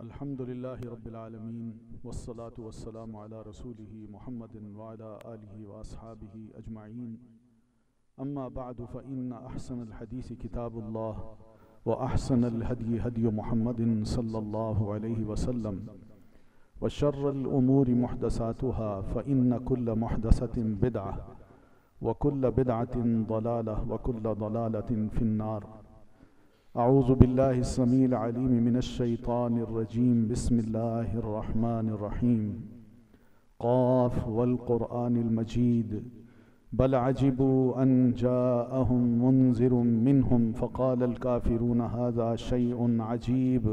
अल्हम्दुलिल्लाहि रब्बिल आलमीन वस्सलातु वस्सलामु अला रसूलिही मुहम्मदिन व अला आलिही व अस्हाबिही अजमाईन अम्मा बअदु फ़इन्न अहसनल हदीस किताबुल्लाह व अहसनल हदी हदी मुहम्मदिन सल्लल्लाहु अलैहि वसल्लम व शर्रल उमूरि मुहदसातुहा फ़इन्न कुल्ल मुहदसतिन बिदअह व कुल्ल बिदअतिन दलालह व कुल्ल दलालतिन फिन्नार। अऊज़ु बिल्लाहि स्समीइल अलीम मिनश शैतानिर रजीम बिस्मिल्लाहिर रहमानिर रहीम। क़ाफ़ वल क़ुरआनिल मजीद बल अजिबू अन जाअहुम मुन्ज़िरुम मिनहुम फ़क़ालल काफ़िरून हाज़ा शैउन अजीब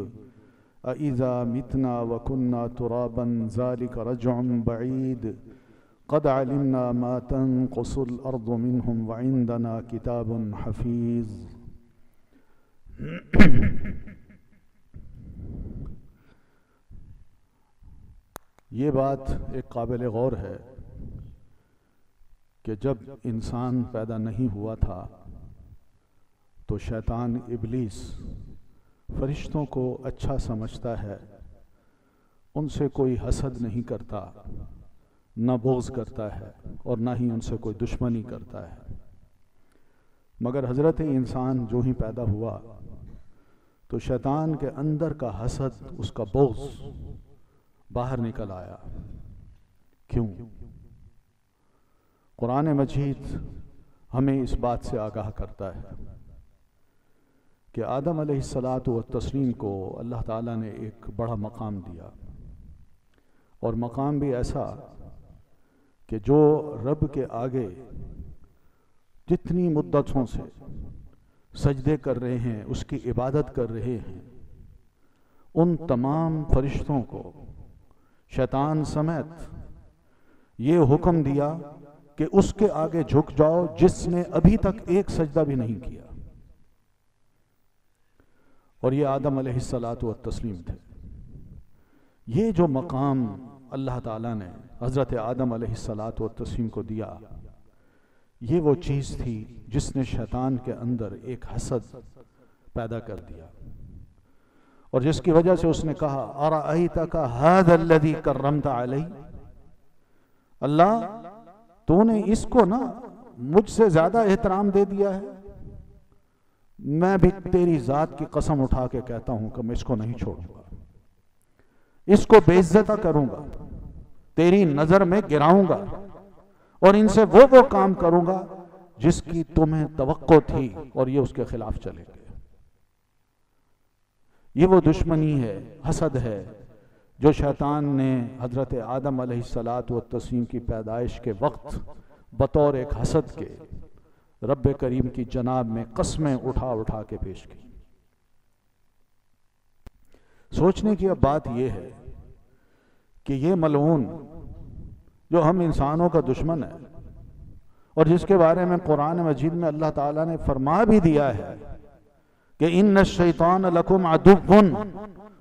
अइज़ा मितना व कुन्ना तुराबन ज़ालिक रज्उन बईद क़द अलिमना मा तनक़ुसुल अर्ज़ु मिनहुम व इंदना किताबुन हफ़ीज़। ये बात एक काबिल गौर है कि जब इंसान पैदा नहीं हुआ था तो शैतान इब्लीस फरिश्तों को अच्छा समझता है, उनसे कोई हसद नहीं करता, न बोझ करता है और न ही उनसे कोई दुश्मनी करता है। मगर हज़रत इंसान जो ही पैदा हुआ तो शैतान के अंदर का हसद, उसका बोझ बाहर निकल आया। क्यों? कुरान मजीद हमें इस बात से आगाह करता है कि आदम अलैहिस्सलातु व तस्लीम को अल्लाह ताला ने एक बड़ा मकाम दिया, और मकाम भी ऐसा कि जो रब के आगे जितनी मुद्दतों से सजदे कर रहे हैं, उसकी इबादत कर रहे हैं, उन तमाम फरिश्तों को शैतान समेत ये हुक्म दिया कि उसके आगे झुक जाओ जिसने अभी तक एक सजदा भी नहीं किया। और ये आदम अलैहिस्सलातु व तस्लीम थे। ये जो मकाम अल्लाह ताला ने हज़रत आदम अलैहिस्सलातु व तस्लीम को दिया, ये वो चीज़ थी जिसने शैतान के अंदर एक हसद पैदा कर दिया, और जिसकी वजह से उसने कहा अरअयतका हाज़ल्लज़ी कर्रमता अलैहि, अल्लाह तूने इसको ना मुझसे ज्यादा एहतराम दे दिया है, मैं भी तेरी जात की कसम उठा के कहता हूं कि मैं इसको नहीं छोड़ूंगा, इसको बेइज्जत करूंगा, तेरी नजर में गिराऊंगा और इनसे वो काम करूंगा जिसकी तुम्हें तवक्को थी, और ये उसके खिलाफ चले गए। ये वो दुश्मनी है, हसद है, जो शैतान ने हजरत आदम अलैहिस्सलातु व तस्लीम की पैदाइश के वक्त बतौर एक हसद के रब्बे करीम की जनाब में कस्में उठा उठा के पेश की। सोचने की अब बात यह है कि ये मलऊन जो हम इंसानों का दुश्मन है, और जिसके बारे में कुरान मजीद में अल्लाह ताला ने फरमा भी दिया है कि इन्न शैतान लकुम अदुव्वुन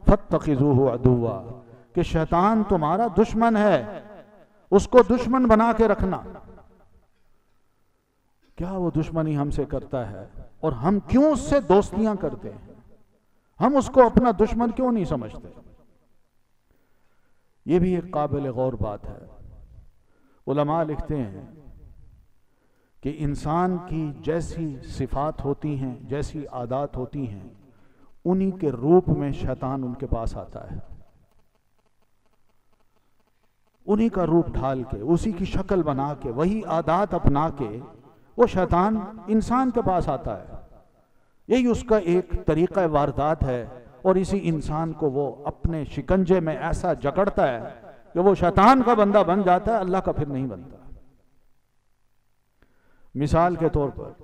फत्तखिज़ूहु अदुव्वा, कि शैतान तुम्हारा दुश्मन है, उसको दुश्मन बना के रखना। क्या वो दुश्मनी हमसे करता है और हम क्यों उससे दोस्तियां करते हैं? हम उसको अपना दुश्मन क्यों नहीं समझते? ये भी एक काबिल गौर बात है। उलमा लिखते हैं कि इंसान की जैसी सिफात होती हैं, जैसी आदात होती हैं, उन्हीं के रूप में शैतान उनके पास आता है। उन्हीं का रूप ढाल के, उसी की शक्ल बना के, वही आदात अपना के वो शैतान इंसान के पास आता है। यही उसका एक तरीका वारदात है, और इसी इंसान को वो अपने शिकंजे में ऐसा जकड़ता है कि वो शैतान का बंदा बन जाता है, अल्लाह का फिर नहीं बनता। मिसाल के तौर पर,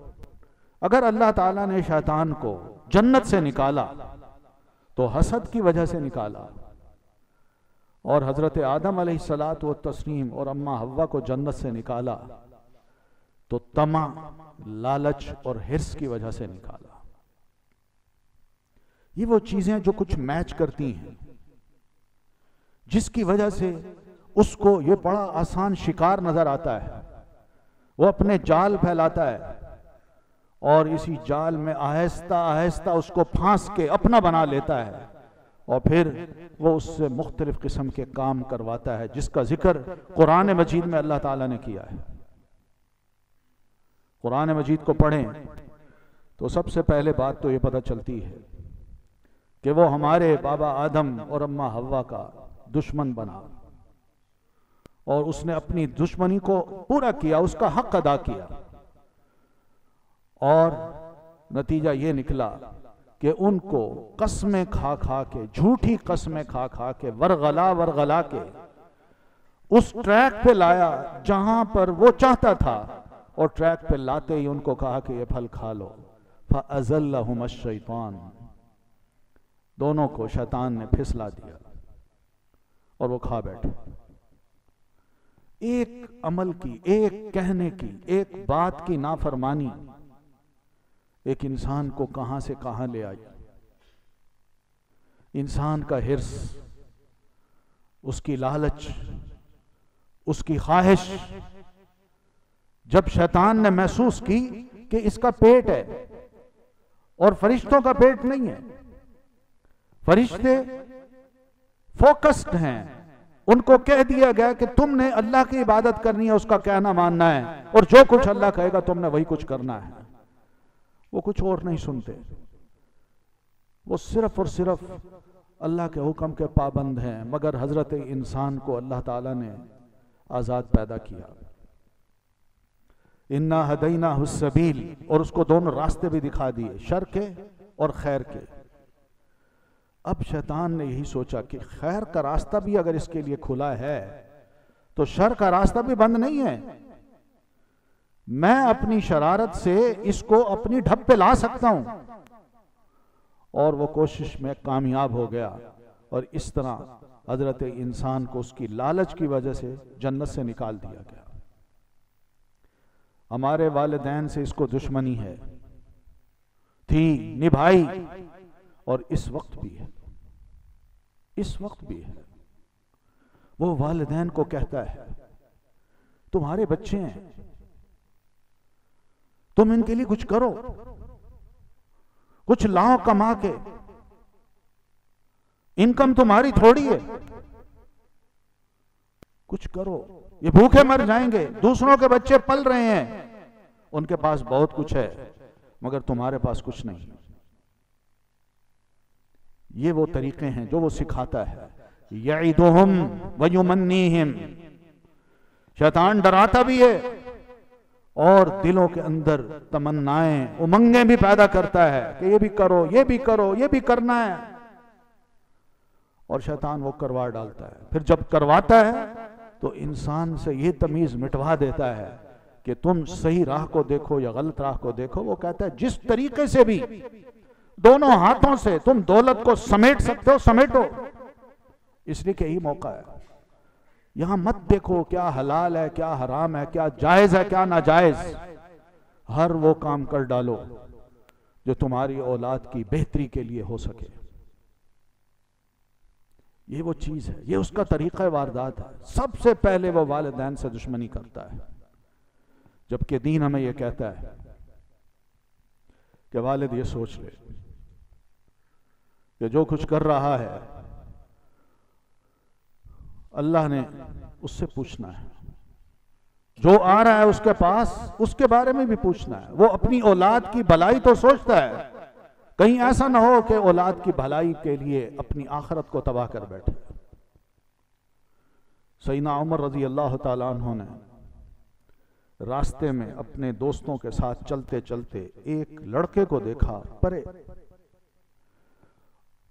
अगर अल्लाह ताला ने शैतान को जन्नत से निकाला तो हसद की वजह से निकाला, और हजरत आदम अलैहिस्सलातु व तस्लीम और अम्मा हव्वा को जन्नत से निकाला तो तमा, लालच और हिर्स की वजह से निकाला। ये वो चीजें जो कुछ मैच करती हैं, जिसकी वजह से उसको ये बड़ा आसान शिकार नजर आता है। वो अपने जाल फैलाता है और इसी जाल में आहिस्ता आहिस्ता उसको फांस के अपना बना लेता है, और फिर वो उससे मुख्तलिफ किस्म के काम करवाता है, जिसका जिक्र कुरान मजीद में अल्लाह ताला ने किया है। कुरान मजीद को पढ़ें तो सबसे पहले बात तो ये पता चलती है कि वो हमारे बाबा आदम और अम्मा हव्वा का दुश्मन बना और उसने अपनी दुश्मनी को पूरा किया, उसका हक अदा किया, और नतीजा ये निकला कि उनको कस्में खा खा के, झूठी कस्में खा खा के, वरगला के उस ट्रैक पे लाया जहां पर वो चाहता था, और ट्रैक पे लाते ही उनको कहा कि ये फल खा लो। फअज़ल्लहुमुश शैतान, दोनों को शैतान ने फिसला दिया और वो खा बैठे। एक अमल की, एक कहने की, एक बात की नाफरमानी एक इंसान को कहां से कहां ले आई। इंसान का हिर्स, उसकी लालच, उसकी ख्वाहिश, जब शैतान ने महसूस की कि इसका पेट है और फरिश्तों का पेट नहीं है, फरिश्ते फोकस्ड हैं, उनको कह दिया गया कि तुमने अल्लाह की इबादत करनी है, उसका कहना मानना है, और जो कुछ अल्लाह कहेगा तुमने वही कुछ करना है। वो कुछ और नहीं सुनते, वो सिर्फ और सिर्फ अल्लाह के हुक्म के पाबंद हैं। मगर हजरत इंसान को अल्लाह ताला ने आज़ाद पैदा किया। इन्ना हदैना हुस्सबील, और उसको दोनों रास्ते भी दिखा दिए, शर के और खैर के। अब शैतान ने यही सोचा कि खैर का रास्ता भी अगर इसके लिए खुला है तो शर का रास्ता भी बंद नहीं है। मैं अपनी शरारत से इसको अपनी ढप पे ला सकता हूं, और वो कोशिश में कामयाब हो गया, और इस तरह हजरत इंसान को उसकी लालच की वजह से जन्नत से निकाल दिया गया। हमारे वालिदैन से इसको दुश्मनी है, थी, निभाई, और इस वक्त भी है, इस वक्त भी है। वो वालिदैन को कहता है तुम्हारे बच्चे हैं, तुम इनके लिए कुछ करो, कुछ लाओ कमा के, इनकम तुम्हारी थोड़ी है, कुछ करो, ये भूखे मर जाएंगे। दूसरों के बच्चे पल रहे हैं, उनके पास बहुत कुछ है मगर तुम्हारे पास कुछ नहीं। ये वो तरीके हैं जो वो सिखाता है। यईदुहुम व युमन्नीहिम, शैतान डराता भी है और दिलों के अंदर तमन्नाएं, उमंगें भी पैदा करता है कि ये भी करो, ये भी करो, ये भी करना है, और शैतान वो करवा डालता है। फिर जब करवाता है तो इंसान से ये तमीज मिटवा देता है कि तुम सही राह को देखो या गलत राह को देखो। वो कहता है जिस तरीके से भी दोनों हाथों से तुम दौलत को समेट सकते हो समेटो, इसलिए कि यही मौका है। यहां मत देखो क्या हलाल है, क्या हराम है, क्या जायज है, क्या नाजायज। हर वो काम कर डालो जो तुम्हारी औलाद की बेहतरी के लिए हो सके। ये वो चीज है, ये उसका तरीका वारदात है। सबसे पहले वो वालिदैन से दुश्मनी करता है, जबकि दीन हमें यह कहता है कि वालिद ये सोच ले कि जो कुछ कर रहा है अल्लाह ने उससे पूछना है, जो आ रहा है उसके पास उसके बारे में भी पूछना है। वो अपनी औलाद की भलाई तो सोचता है, कहीं ऐसा ना हो कि औलाद की भलाई के लिए अपनी आखिरत को तबाह कर बैठे। सैयदना उमर रजी अल्लाह ताला अन्हु ने रास्ते में अपने दोस्तों के साथ चलते चलते एक लड़के को देखा, परे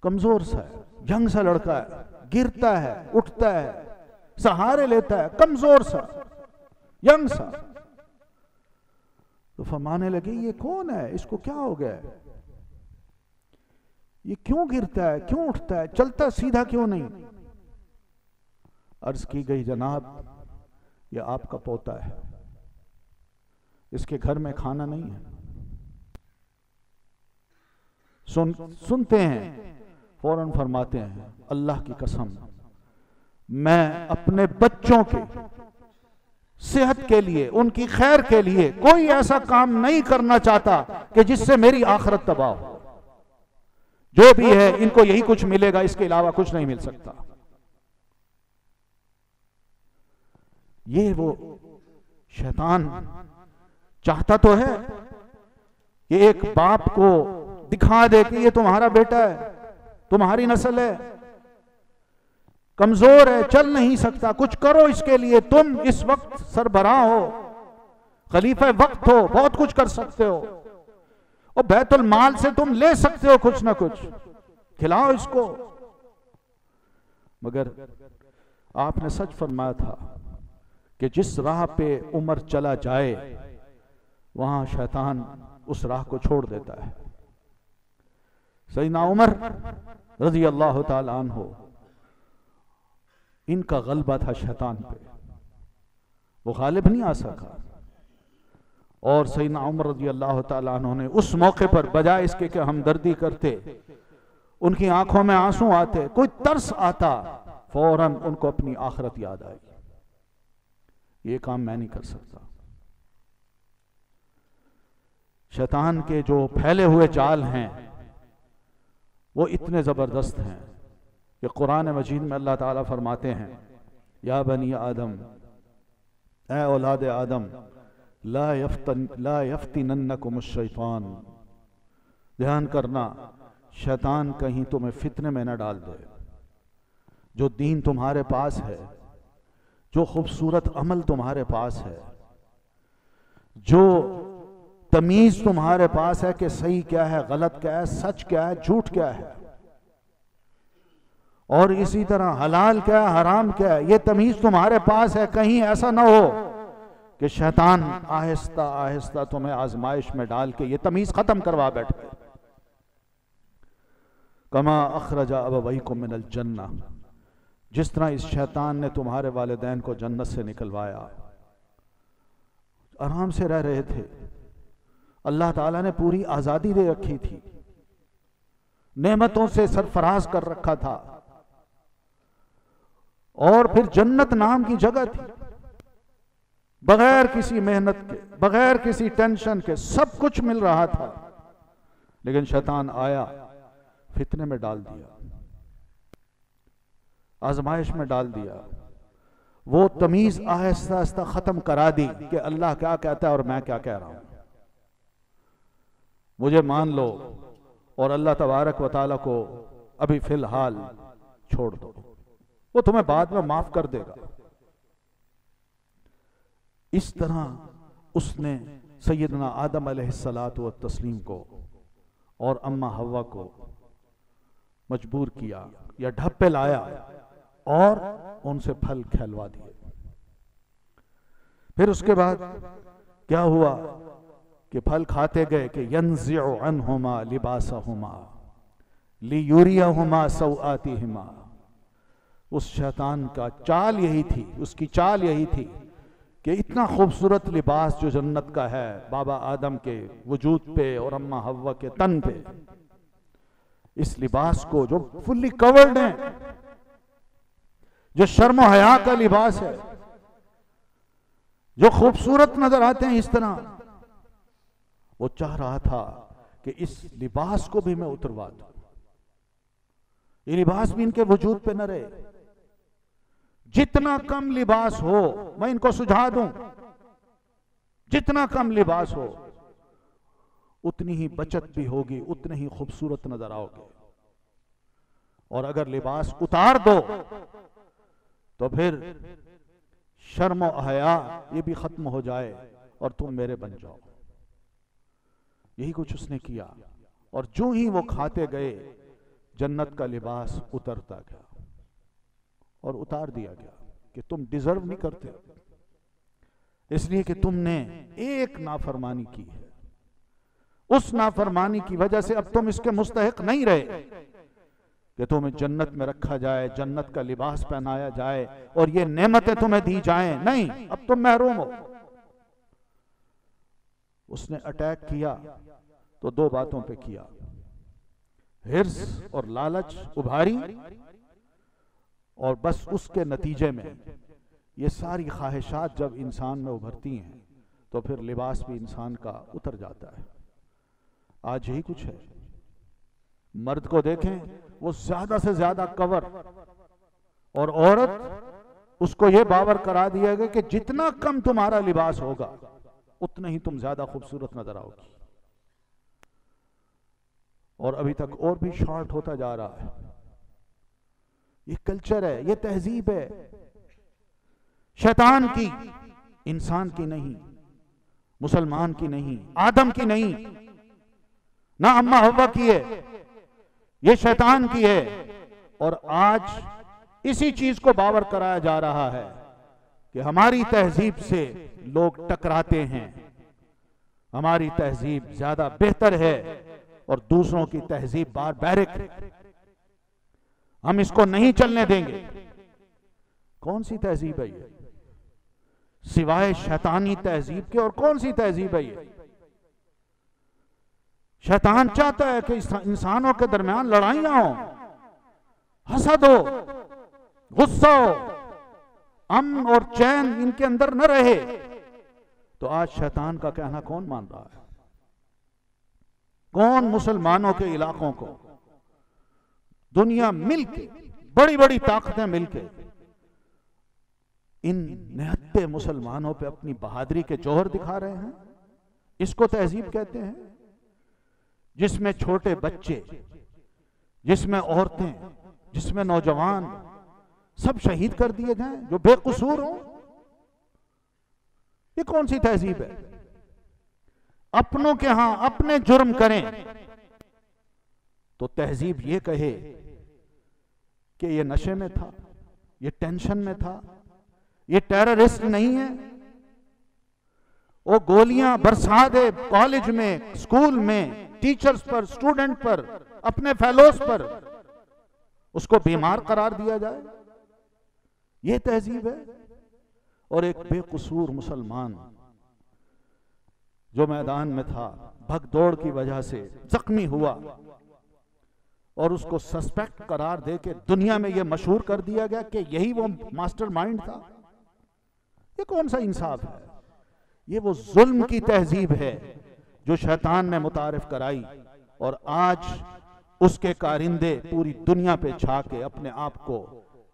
कमजोर सा है, यंग सा लड़का है, गिरता है, उठता है, सहारे लेता है, कमजोर सा, यंग सा। तो फरमाने लगे ये कौन है, इसको क्या हो गया है, ये क्यों गिरता है, क्यों उठता है, चलता सीधा क्यों नहीं। अर्ज की गई जनाब ये आपका पोता है, इसके घर में खाना नहीं है। सुनते हैं, फौरन फरमाते हैं अल्लाह की कसम मैं अपने बच्चों के सेहत के लिए, उनकी खैर के लिए कोई ऐसा काम नहीं करना चाहता कि जिससे मेरी आखिरत तबाह हो। जो भी है इनको यही कुछ मिलेगा, इसके अलावा कुछ नहीं मिल सकता। ये वो शैतान चाहता तो है कि एक बाप को दिखा दे कि ये तुम्हारा बेटा है, तुम्हारी नस्ल है, कमजोर है, चल नहीं सकता, कुछ करो इसके लिए, तुम इस वक्त सरबराह हो, खलीफा वक्त हो, बहुत कुछ कर सकते हो, और बैतुल माल से तुम ले सकते हो कुछ ना कुछ, खिलाओ इसको। मगर आपने सच फरमाया था कि जिस राह पे उमर चला जाए वहां शैतान उस राह को छोड़ देता है। सैयदना उमर रज़ी अल्लाह ताला अन्हु, इनका गलबा था शैतान पे, वो गालिब नहीं आ सका। और सैयदना उमर रज़ी अल्लाह ताला अन्हु ने उस मौके पर बजाय इसके कि हमदर्दी करते, उनकी आंखों में आंसू आते, कोई तरस आता, फौरन उनको अपनी आखिरत याद आई, ये काम मैं नहीं कर सकता। शैतान के जो फैले हुए जाल हैं वो इतने जबरदस्त हैं कि कुरान मजीद में अल्लाह ताला फरमाते हैं, या बनी आदम, ए औलाद आदम, ला यफ्तिनन्नकुमुश शैतान, ध्यान करना, शैतान कहीं तुम्हें फितने में न डाल दे। जो दीन तुम्हारे पास है, जो खूबसूरत अमल तुम्हारे पास है, जो तमीज तुम्हारे पास है कि सही क्या है, गलत क्या है, सच क्या है, झूठ क्या है, और इसी तरह हलाल क्या है, हराम क्या है, ये तमीज तुम्हारे पास है, कहीं ऐसा ना हो कि शैतान आहिस्ता आहिस्ता तुम्हें आजमाइश में डाल के ये तमीज खत्म करवा बैठे। कमा अखरजा अबवैकुम मिनल जन्नह, जिस तरह इस शैतान ने तुम्हारे वालिदैन को जन्नत से निकलवाया, आराम से रह रहे थे, अल्लाह ताला ने पूरी आजादी दे रखी थी, नेमतों से सरफराज कर रखा था, और फिर जन्नत नाम की जगह थी, बगैर किसी मेहनत के, बगैर किसी टेंशन के सब कुछ मिल रहा था। लेकिन शैतान आया, फितने में डाल दिया, आजमाइश में डाल दिया, वो तमीज आहिस्ता आहिस्ता खत्म करा दी कि अल्लाह क्या कहता है और मैं क्या कह रहा हूं, मुझे मान लो और अल्लाह तबारक व तआला को अभी फिलहाल छोड़ दो, वो तुम्हें बाद में माफ कर देगा। इस तरह उसने सैयदना आदम अलैहिस्सलातु व तस्लीम को और अम्मा हव्वा को मजबूर किया या ढप्पे लाया और उनसे फल खिलवा दिए। फिर उसके बाद क्या हुआ कि फल खाते गए कि यंज़िउ अन्हुमा लिबासहुमा लियुरियहुमा सौआतिहिमा। उस शैतान का चाल यही थी, उसकी चाल यही थी कि इतना खूबसूरत लिबास जो जन्नत का है बाबा आदम के वजूद पे और अम्मा हव्वा के तन पे, इस लिबास को जो फुल्ली कवर्ड है, जो शर्म हया का लिबास है, जो खूबसूरत नजर आते हैं, इस तरह वो चाह रहा था कि इस लिबास को भी मैं उतरवा दूं, ये लिबास भी इनके वजूद पे न रहे, जितना कम लिबास हो मैं इनको सुझा दूं, जितना कम लिबास हो उतनी ही बचत भी होगी, उतने ही खूबसूरत नजर आओगे, और अगर लिबास उतार दो तो फिर शर्म और हया ये भी खत्म हो जाए और तुम मेरे बन जाओ। यही कुछ उसने किया, और जो ही वो खाते गए जन्नत का लिबास उतरता गया और उतार दिया गया कि तुम डिजर्व नहीं करते, इसलिए कि तुमने एक नाफरमानी की है, उस नाफरमानी की वजह से अब तुम इसके मुस्तहिक नहीं रहे कि तुम्हें जन्नत में रखा जाए, जन्नत का लिबास पहनाया जाए और ये नेमतें तुम्हें दी जाएं, नहीं, अब तुम महरूम हो। उसने अटैक किया तो दो बातों पे किया, हिर्स और लालच उभारी, और बस उसके नतीजे में ये सारी ख्वाहिशात जब इंसान में उभरती हैं तो फिर लिबास भी इंसान का उतर जाता है। आज यही कुछ है, मर्द को देखें वो ज्यादा से ज्यादा कवर, और औरत उसको ये बावर करा दिया गया कि जितना कम तुम्हारा लिबास होगा उतना ही तुम ज्यादा खूबसूरत नजर आओगी। और अभी तक और भी शॉर्ट होता जा रहा है। ये कल्चर है, ये तहजीब है, शैतान की, इंसान की नहीं, मुसलमान की नहीं, आदम की नहीं, ना अम्मा हव्वा की है, ये शैतान की है। और आज इसी चीज को बावर कराया जा रहा है कि हमारी तहजीब से लोग टकराते हैं, हमारी तहजीब ज्यादा बेहतर है और दूसरों की तहजीब बारबैरिक है, हम इसको नहीं चलने देंगे। कौन सी तहजीब है ये सिवाय शैतानी तहजीब के? और कौन सी तहजीब है ये? शैतान चाहता है कि इंसानों के दरमियान लड़ाइयां हो, हसद हो, गुस्सा हो, अमन और चैन इनके अंदर न रहे। तो आज शैतान का कहना कौन मान रहा है? कौन मुसलमानों के इलाकों को दुनिया मिलके, बड़ी बड़ी ताकतें मिलके इन निहत्ते मुसलमानों पे अपनी बहादुरी के जौहर दिखा रहे हैं? इसको तहजीब कहते हैं, जिसमें छोटे बच्चे, जिसमें औरतें, जिसमें नौजवान सब शहीद कर दिए जाएं जो बेकसूर हो। ये कौन सी तहजीब है? अपनों के यहां अपने जुर्म करें तो तहजीब ये कहे कि ये नशे में था, ये टेंशन में था, ये टेररिस्ट नहीं है, वो गोलियां बरसा दे कॉलेज में, स्कूल में, टीचर्स पर, स्टूडेंट पर, अपने फेलोज पर, उसको बीमार करार दिया जाए, ये तहजीब है। और एक बेकसूर मुसलमान जो मैदान में था, भगदौड़ की वजह से जख्मी हुआ और उसको सस्पेक्ट करार देके दुनिया में यह मशहूर कर दिया गया कि यही वो मास्टरमाइंड था। ये कौन सा इंसाफ है? ये वो जुल्म की तहजीब है जो शैतान ने मुतारिफ कराई, और आज उसके कारिंदे पूरी दुनिया पे छा के अपने आप को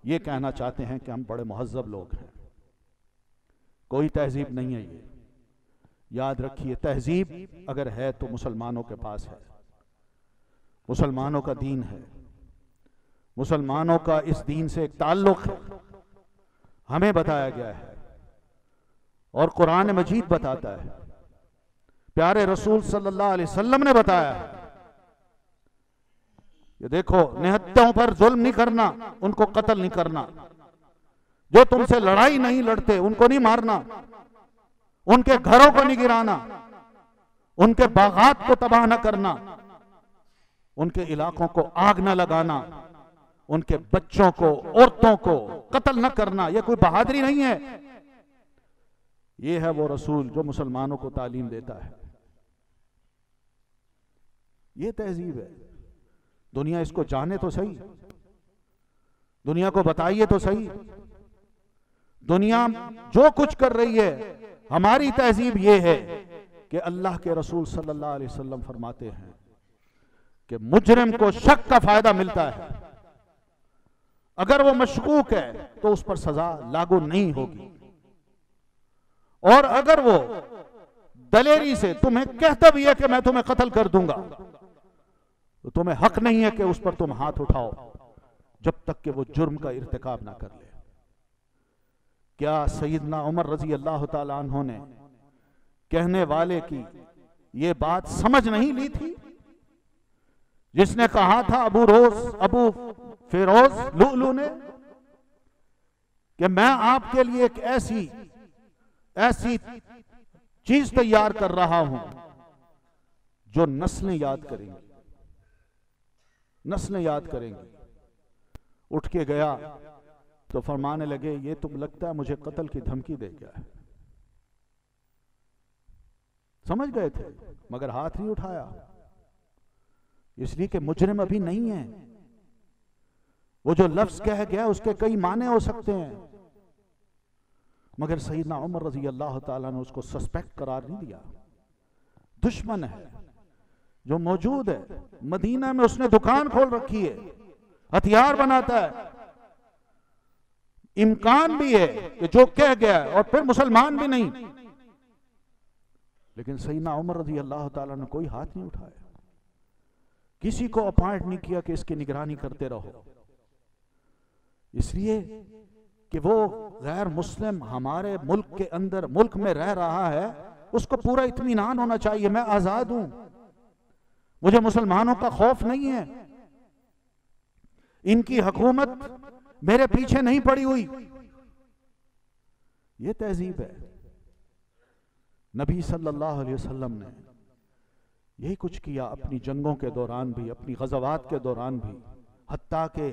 ये कहना चाहते हैं कि हम बड़े मुहज्जब लोग हैं। कोई तहजीब नहीं है ये, याद रखिए। तहजीब अगर है तो मुसलमानों के पास है, मुसलमानों का दीन है, मुसलमानों का इस दीन से एक ताल्लुक है, हमें बताया गया है और कुरान मजीद बताता है, प्यारे रसूल सल्लल्लाहु अलैहि वसल्लम ने बताया है। ये देखो, निहत्तों पर जुल्म नहीं करना, उनको कत्ल नहीं करना, जो तुमसे लड़ाई नहीं लड़ते उनको नहीं मारना, उनके घरों को नहीं गिराना, उनके बागात को तबाह न करना, उनके इलाकों को आग न लगाना, उनके बच्चों को, औरतों को कत्ल न करना। यह कोई बहादुरी नहीं है, यह है वो रसूल जो मुसलमानों को तालीम देता है। यह तहजीब है। दुनिया इसको जाने तो सही, दुनिया को बताइए तो सही। दुनिया जो कुछ कर रही है, हमारी तहजीब यह है कि अल्लाह के रसूल सल्लल्लाहु अलैहि वसल्लम फरमाते हैं कि मुजरिम को शक का फायदा मिलता है, अगर वो मशकूक है तो उस पर सजा लागू नहीं होगी, और अगर वो दलेरी से तुम्हें कहता भी है कि मैं तुम्हें कत्ल कर दूंगा, तो तुम्हें हक नहीं है कि उस पर तुम हाथ उठाओ जब तक कि वो जुर्म का इर्तिकाब ना कर ले। क्या सैयदना उमर रजी अल्लाह ताला अन्हु ने कहने वाले की ये बात समझ नहीं ली थी, जिसने कहा था अबू फिरोज लुलू ने कि मैं आपके लिए एक ऐसी चीज तैयार कर रहा हूं जो नस्लें याद करेंगी, नस्लें याद करेंगी। उठ के गया तो फरमाने लगे, ये तुम लगता है मुझे कत्ल की धमकी दे गया है। समझ गए थे मगर हाथ नहीं उठाया, इसलिए कि मुजरिम अभी नहीं है। वो जो लफ्ज कह गया उसके कई माने हो सकते हैं, मगर सैयदना उमर रजी अल्लाह ताला ने उसको सस्पेक्ट करार नहीं दिया। दुश्मन है, जो मौजूद है। मदीना में उसने दुकान खोल रखी है, हथियार बनाता है। इम्कान भी है कि जो कह गया और फिर मुसलमान भी नहीं, लेकिन सैयदना उमर रज़ी अल्लाह ताला ने कोई हाथ नहीं उठाया, किसी को अपॉइंट नहीं किया कि इसकी निगरानी करते रहो। इसलिए कि वो गैर मुस्लिम हमारे मुल्क के अंदर, मुल्क में रह रहा है, उसको पूरा इत्मीनान होना चाहिए, मैं आजाद हूं, मुझे मुसलमानों का खौफ नहीं है, इनकी हुकूमत मेरे पीछे नहीं पड़ी हुई। ये तहजीब है। नबी सल्लल्लाहु अलैहि वसल्लम ने यही कुछ किया अपनी जंगों के दौरान भी, अपनी गज़वात के दौरान भी, हत्ता के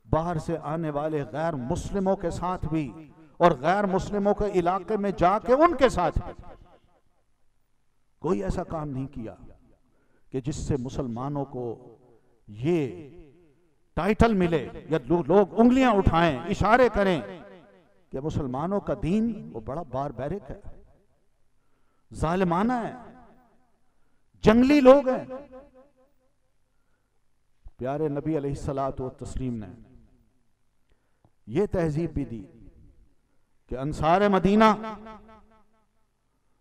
बाहर से आने वाले गैर मुस्लिमों के साथ भी और गैर मुस्लिमों के इलाके में जाके उनके साथ भी कोई ऐसा काम नहीं किया कि जिससे मुसलमानों को ये टाइटल मिले या लोग उंगलियां उठाएं, इशारे करें कि मुसलमानों का दीन वो बड़ा बारबैरिक है, जालिमाना है, जंगली लोग हैं। प्यारे नबी अलैहिस्सलातु व तस्लीम ने यह तहजीब भी दी कि अंसार मदीना,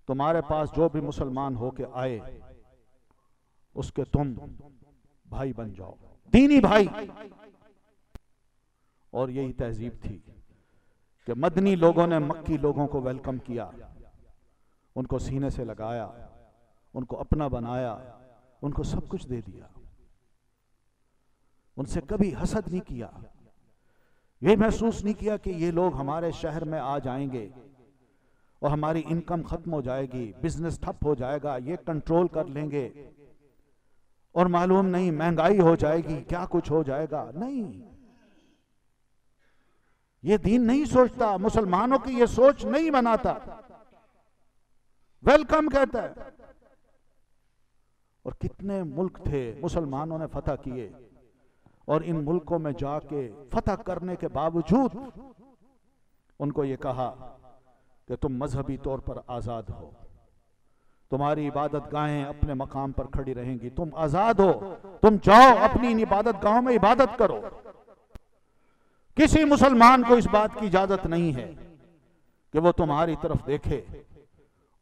तुम्हारे पास जो भी मुसलमान होके आए उसके तुम भाई बन जाओ, दीनी भाई। और यही तहजीब थी कि मदनी लोगों ने मक्की लोगों को वेलकम किया, उनको सीने से लगाया, उनको अपना बनाया, उनको सब कुछ दे दिया, उनसे कभी हसद नहीं किया, ये महसूस नहीं किया कि ये लोग हमारे शहर में आ जाएंगे और हमारी इनकम खत्म हो जाएगी, बिजनेस ठप हो जाएगा, ये कंट्रोल कर लेंगे और मालूम नहीं महंगाई हो जाएगी, क्या कुछ हो जाएगा। नहीं, ये दीन नहीं सोचता, मुसलमानों की ये सोच नहीं बनाता, वेलकम कहता है। और कितने मुल्क थे मुसलमानों ने फतह किए और इन मुल्कों में जाके फतह करने के बावजूद उनको ये कहा कि तुम मजहबी तौर पर आजाद हो, तुम्हारी इबादत गाहें अपने मकाम पर खड़ी रहेंगी, तुम आजाद हो, तुम जाओ अपनी इन इबादत गाहों में इबादत करो। किसी मुसलमान को इस बात की इजाजत नहीं है कि वो तुम्हारी तरफ देखे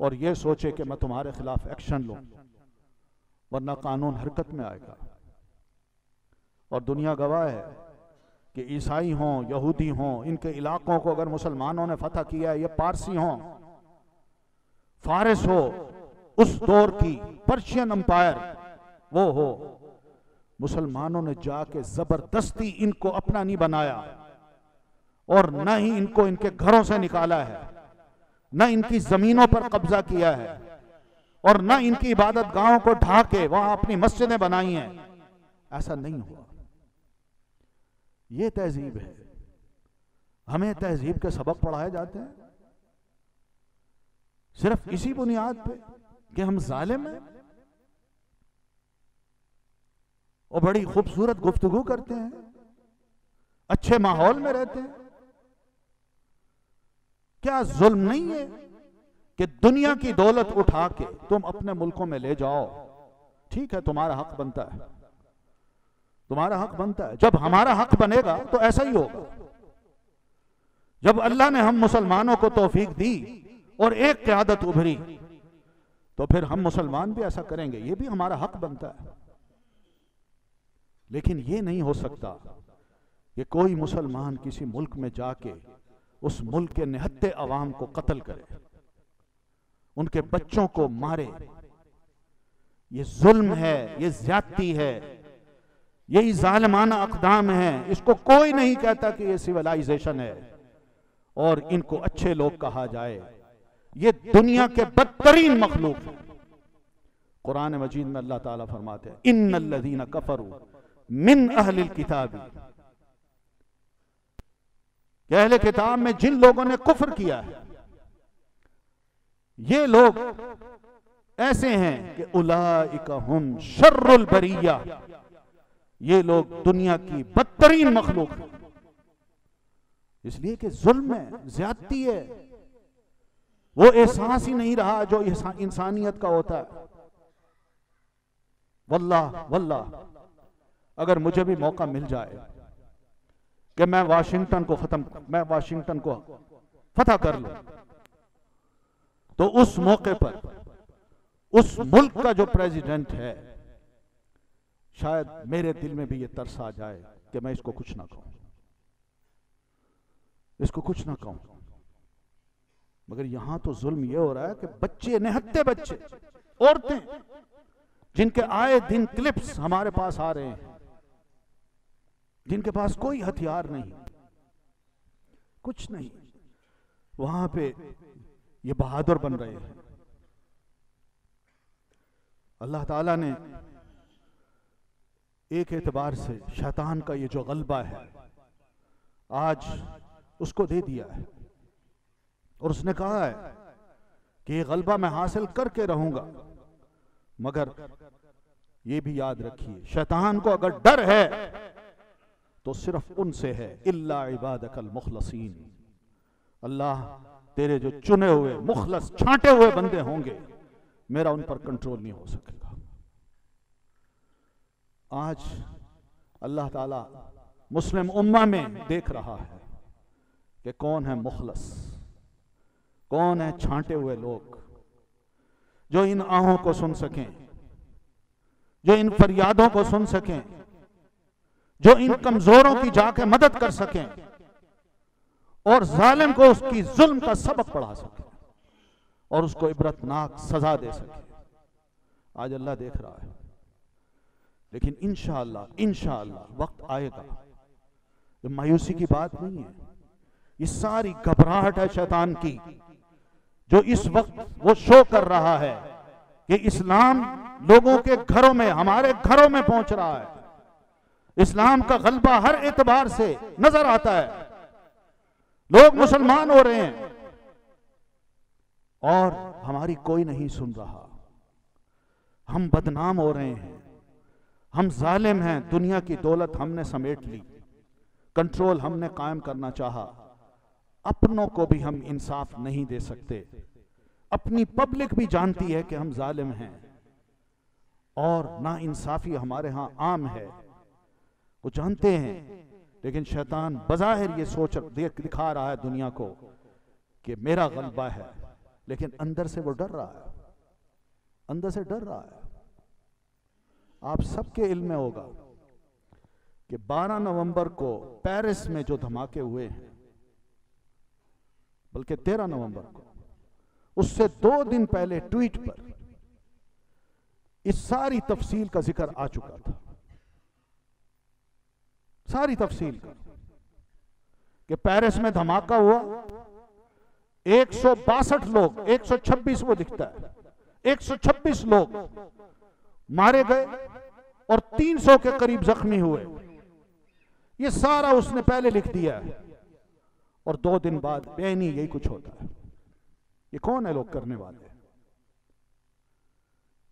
और ये सोचे कि मैं तुम्हारे खिलाफ एक्शन लूं, वरना कानून हरकत में आएगा। और दुनिया गवाह है कि ईसाई हों, यहूदी हों, इनके इलाकों को अगर मुसलमानों ने फतह किया है, ये पारसी हों, फारिस हो, उस दौर की पर्शियन अंपायर वो हो, मुसलमानों ने जाके जबरदस्ती इनको अपना नहीं बनाया और न ही इनको इनके घरों से निकाला है, न इनकी जमीनों पर कब्जा किया है और न इनकी इबादत गाहों को ढा के वहां अपनी मस्जिदें बनाई हैं। ऐसा नहीं हुआ। ये तहजीब है। हमें तहजीब के सबक पढ़ाए जाते हैं सिर्फ इसी बुनियाद पे कि हम जालिम हैं और बड़ी खूबसूरत गुफ्तगू करते हैं, अच्छे माहौल में रहते हैं। क्या जुल्म नहीं है कि दुनिया की दौलत उठा के तुम अपने मुल्कों में ले जाओ? ठीक है, तुम्हारा हक बनता है, तुम्हारा हक बनता है। जब हमारा हक बनेगा तो ऐसा ही होगा। जब अल्लाह ने हम मुसलमानों को तौफीक दी और एक क़यादत उभरी तो फिर हम मुसलमान भी ऐसा करेंगे, ये भी हमारा हक बनता है। लेकिन ये नहीं हो सकता कि कोई मुसलमान किसी मुल्क में जाके उस मुल्क के निहत्ते अवाम को कत्ल करे, उनके बच्चों को मारे। ये जुल्म है, ये ज्यादती है, यही जालिमाना अक़दाम है। इसको कोई नहीं कहता कि ये सिविलाइजेशन है और इनको अच्छे लोग कहा जाए। ये दुनिया के बदतरीन मखलूक है। कुरान मजीद में अल्लाह ताला फरमाते हैं, इन्नल्लज़ीना कफरू मिन अहलिल किताबी, अहले किताब में जिन लोगों ने कुफ्र किया है, ये लोग ऐसे हैं कि उलाइका हुम शर्रुल बरिया, ये लोग दुनिया की बदतरीन मखलूक है। इसलिए कि जुल्म है, ज्यादती है, वो एहसास ही नहीं रहा जो इंसानियत का होता है। वल्लाह वल्लाह, अगर मुझे भी मौका मिल जाए कि मैं वाशिंगटन को फतह कर लूं, तो उस मौके पर उस मुल्क का जो प्रेसिडेंट है, शायद मेरे दिल में भी ये तरस आ जाए कि मैं इसको कुछ ना कहूं, इसको कुछ ना कहूं। मगर यहां तो जुल्म ये हो रहा है कि बच्चे, निहत्ते बच्चे, औरतें, जिनके आए दिन क्लिप्स हमारे पास आ रहे हैं, जिनके पास कोई हथियार नहीं, कुछ नहीं, वहां पे ये बहादुर बन रहे हैं। अल्लाह ताला ने एक एतबार से शैतान का ये जो गलबा है आज उसको दे दिया है, और उसने कहा है कि ये गलबा मैं हासिल करके रहूंगा। मगर ये भी याद रखिए, शैतान को अगर डर है तो सिर्फ उनसे है, इल्ला इबादकल मुखलसीन। अल्लाह, तेरे जो चुने हुए मुखलस छांटे हुए बंदे होंगे, मेरा उन पर कंट्रोल नहीं हो सकेगा। आज अल्लाह ताला मुस्लिम उम्मा में देख रहा है कि कौन है मुखलस, कौन है छांटे हुए लोग, जो इन आहों को सुन सकें, जो इन फरियादों को सुन सकें, जो इन कमजोरों की जाके मदद कर सकें और जालिम को उसकी जुल्म का सबक पढ़ा सकें और उसको इबरतनाक सजा दे सके। आज अल्लाह देख रहा है, लेकिन इंशाअल्लाह वक्त आएगा। ये मायूसी की बात नहीं है, ये सारी घबराहट है शैतान की, जो इस वक्त वो शो कर रहा है कि इस्लाम लोगों के घरों में, हमारे घरों में पहुंच रहा है। इस्लाम का गलबा हर एतबार से नजर आता है। लोग मुसलमान हो रहे हैं और हमारी कोई नहीं सुन रहा। हम बदनाम हो रहे हैं, हम जालिम हैं। दुनिया की दौलत हमने समेट ली, कंट्रोल हमने कायम करना चाहा, अपनों को भी हम इंसाफ नहीं दे सकते। अपनी पब्लिक भी जानती है कि हम जालिम हैं और ना इंसाफी हमारे यहां आम है, वो जानते हैं। लेकिन शैतान बज़ाहिर ये सोच दिखा रहा है दुनिया को कि मेरा गलबा है, लेकिन अंदर से वो डर रहा है, अंदर से डर रहा है। आप सबके इल्म में होगा कि 12 नवंबर को पेरिस में जो धमाके हुए हैं, बल्कि 13 नवंबर को, उससे 2 दिन पहले ट्वीट पर इस सारी तफसील का जिक्र आ चुका था, सारी तफसील का, कि पेरिस में धमाका हुआ, 162 लोग, 126 वो दिखता है, 126 लोग मारे गए और 300 के करीब जख्मी हुए। ये सारा उसने पहले लिख दिया है और 2 दिन बाद बेनी यही कुछ होता है। ये कौन है लोग करने वाले?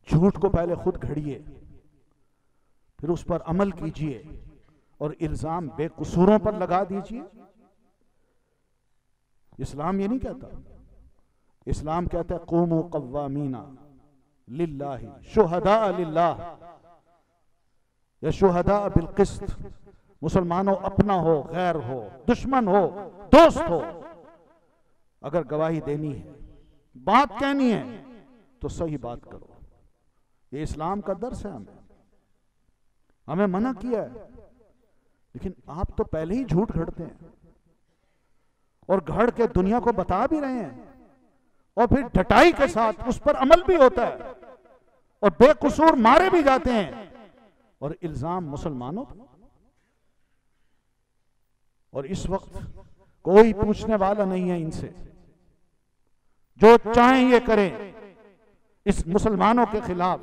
झूठ को पहले खुद घड़िए, फिर उस पर अमल कीजिए और इल्जाम बेकसूरों पर लगा दीजिए। इस्लाम ये नहीं कहता। इस्लाम कहता है क़ूमू क़व्वामीना लिल्लाहि शुहदा लिल्लाह या शुहदा बिल क़िस्त। मुसलमानों, अपना हो, गैर हो, दुश्मन हो, दोस्त हो, अगर गवाही देनी है, बात कहनी है, तो सही बात करो। ये इस्लाम का दर्स है। हमें मना किया है, लेकिन आप तो पहले ही झूठ घड़ते हैं और घड़ के दुनिया को बता भी रहे हैं और फिर ढटाई के साथ उस पर अमल भी होता है और बेकसूर मारे भी जाते हैं और इल्जाम मुसलमानों पर। और इस वक्त कोई पूछने वाला नहीं है इनसे, जो चाहें ये करें इस मुसलमानों के खिलाफ,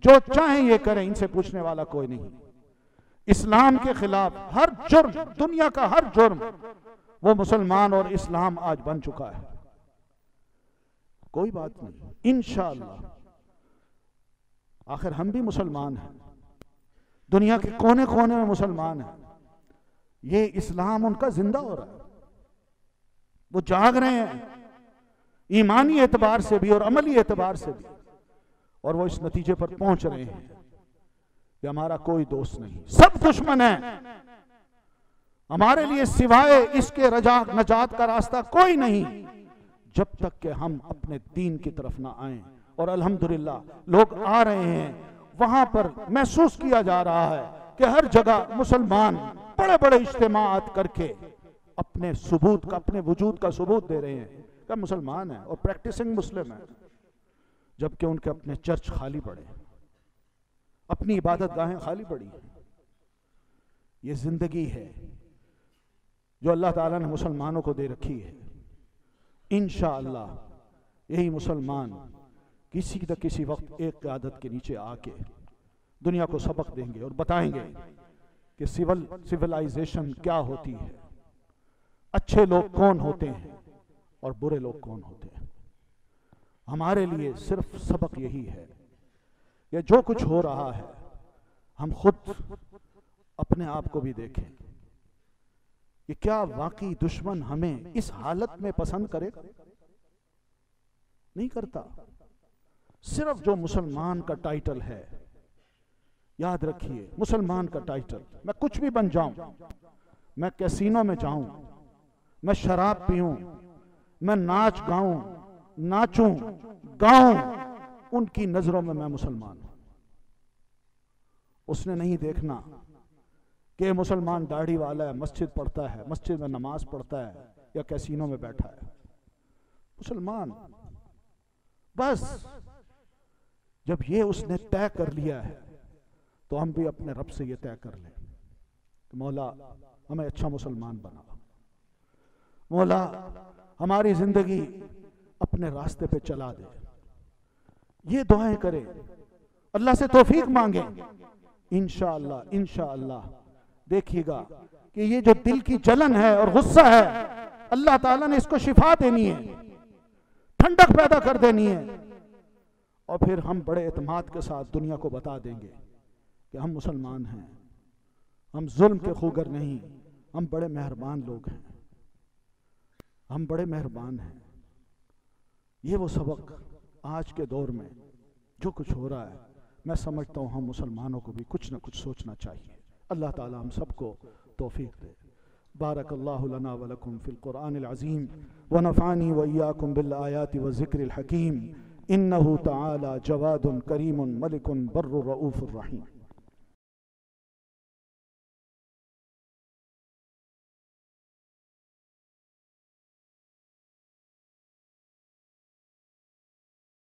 जो चाहें ये करें, इनसे पूछने वाला कोई नहीं। इस्लाम के खिलाफ हर जुर्म, दुनिया का हर जुर्म, वो मुसलमान और इस्लाम आज बन चुका है। कोई बात नहीं, इंशाअल्लाह। आखिर हम भी मुसलमान हैं, दुनिया के कोने कोने में मुसलमान हैं। ये इस्लाम उनका जिंदा हो रहा है, वो जाग रहे हैं ईमानी एतबार से भी और अमली एतबार से भी, और वो इस नतीजे पर पहुंच रहे हैं कि हमारा कोई दोस्त नहीं, सब दुश्मन है, हमारे लिए सिवाय इसके नजात का रास्ता कोई नहीं, जब तक कि हम अपने दीन की तरफ ना आए। और अल्हम्दुलिल्लाह लोग आ रहे हैं, वहां पर महसूस किया जा रहा है कि हर जगह मुसलमान बड़े बड़े इज्तिमात करके अपने सबूत का, अपने वजूद का सबूत दे रहे हैं कि मुसलमान है और प्रैक्टिसिंग मुस्लिम है, जबकि उनके अपने चर्च खाली पड़े, अपनी इबादत गाहें खाली पड़ी हैं। ये जिंदगी है जो अल्लाह ताला ने मुसलमानों को दे रखी है। इंशाअल्लाह यही मुसलमान किसी न किसी वक्त एक क़यादत के नीचे आके दुनिया को सबक देंगे और बताएंगे कि सिविलाइजेशन क्या होती है, अच्छे लोग कौन होते हैं और बुरे लोग कौन होते हैं। हमारे लिए सिर्फ सबक यही है कि जो कुछ हो रहा है हम खुद अपने आप को भी देखें कि क्या वाकई दुश्मन हमें इस हालत में पसंद करेगा? नहीं करता। सिर्फ जो मुसलमान का टाइटल है, याद रखिए, मुसलमान का टाइटल, मैं कुछ भी बन जाऊं, मैं कैसीनो में जाऊं, मैं शराब पीऊं, मैं नाच गाऊं, नाचूं गाऊं, उनकी नजरों में मैं मुसलमान हूं। उसने नहीं देखना कि मुसलमान दाढ़ी वाला है, मस्जिद पढ़ता है, मस्जिद में नमाज पढ़ता है या कैसीनो में बैठा है। मुसलमान बस जब ये उसने तय कर लिया है तो हम भी अपने रब से ये तय कर लें कि मौला हमें अच्छा मुसलमान बना, मौला हमारी जिंदगी अपने रास्ते पे चला दे। ये दुआएं करें, अल्लाह से तौफीक मांगे। इंशाअल्लाह इंशाअल्लाह देखिएगा कि ये जो दिल की जलन है और गुस्सा है, अल्लाह ताला ने इसको शिफा देनी है, ठंडक पैदा कर देनी है, और फिर हम बड़े एतमाद के साथ दुनिया को बता देंगे कि हम मुसलमान हैं, हम जुल्म के खूगर नहीं, हम बड़े मेहरबान लोग हैं, हम बड़े मेहरबान हैं। ये वो सबक आज के दौर में जो कुछ हो रहा है, मैं समझता हूँ हम मुसलमानों को भी कुछ ना कुछ सोचना चाहिए। अल्लाह ताला हम सबको तौफीक दे। बारकल्लाहु लना व लकुम फिल कुरानिल अज़ीम व नफ़ानी व इय्याकुम बिल आयाति व ज़िक्रिल हकीम। इन्नहु तआला जवादुन करीमुन मलिकुन बर्रुर रऊफुर रहीम।